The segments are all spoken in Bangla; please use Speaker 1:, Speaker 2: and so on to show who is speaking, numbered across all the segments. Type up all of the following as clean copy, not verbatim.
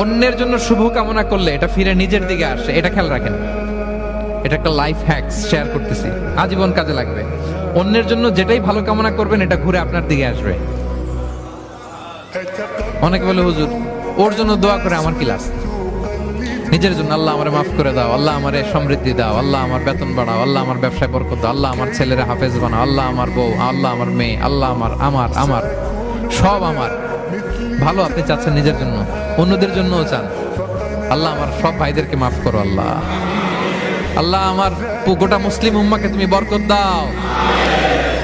Speaker 1: অন্যের জন্য শুভ কামনা করলে এটা ফিরে নিজের দিকে আসে, এটা খেয়াল রাখেন। এটা একটা লাইফ হ্যাকস শেয়ার করতেছি, আজীবন কাজে লাগবে। অন্যের জন্য যেটাই ভালো কামনা করবেন এটা ঘুরে আপনার দিকে আসবে। অনেকে বলে হুজুর ওর জন্য দোয়া করে আমার কি লাভ? নিজের জন্য আল্লাহ আমারে মাফ করে দাও, আল্লাহ আমারে সমৃদ্ধি দাও, আল্লাহ আমার বেতন বাড়াও, আল্লাহ আমার ব্যবসায় বরকত দাও, আল্লাহ আমার ছেলেরা হাফেজ বানাও, আল্লাহ আমার বউ, আল্লাহ আমার মেয়ে, আল্লাহ আমার আমার আমার সব আমার ভালো আপনি চাচ্ছেন নিজের জন্য, অন্যদের জন্যও চান। আল্লাহ আমার সব ভাইদেরকে মাফ করো, আল্লাহ আল্লাহ আমার গোটা মুসলিম উম্মাকে তুমি বরকত দাও,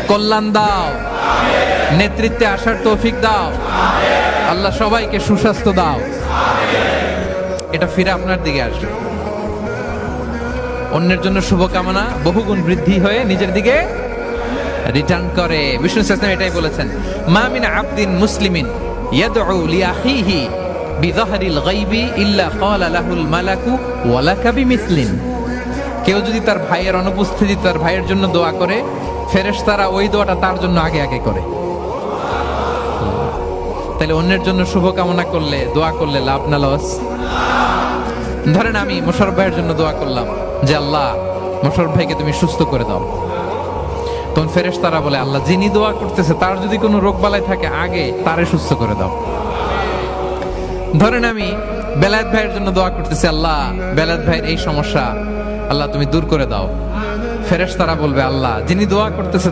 Speaker 1: কল্যাণ দাও, নেতৃত্বে আসার তৌফিক দাও, আল্লাহ সবাইকে সুস্বাস্থ্য দাও। এটা ফিরে আপনার দিকে আসবে। অন্যের জন্য শুভকামনা বহুগুণ বৃদ্ধি হয়ে নিজের দিকে রিটার্ন করে। বিষ্ণু সাল্লাল্লাহু এটাই বলেছেন, মা মিন আবদিন মুসলিমিন ইয়াদউ লিআখিহি বিযাহরিল গায়বি ইল্লা ক্বালা লাহুল মালাকু ওয়া লাকা বিমিসলিন। কেউ যদি তার ভাইয়ের অনুপস্থিতি তার ভাইয়ের জন্য দোয়া করে, ফেরেশতারা ওই দোয়াটা তার জন্য আগে আগে করে। তাহলে অন্যের জন্য শুভকামনা করলে, দোয়া করলে লাভ না লস? ধরেন আমি মোশাররফ ভাইয়ের জন্য দোয়া করলাম যে আল্লাহ মোশাররফ ভাইকে তুমি সুস্থ করে দাও, তখন ফেরেশতারা বলে আল্লাহ যিনি দোয়া করতেছে তার যদি কোনো রোগ বালাই থাকে আগে তারে সুস্থ করে দাও। ধরেন আমি বেলায়েত ভাইয়ের জন্য দোয়া করতেছি, আল্লাহ বেলায়েত ভাইয়ের এই সমস্যা আল্লাহ তুমি দূর করে দাও, ফেরেশতারা বলবে আল্লাহ যিনি দোয়া করতেছে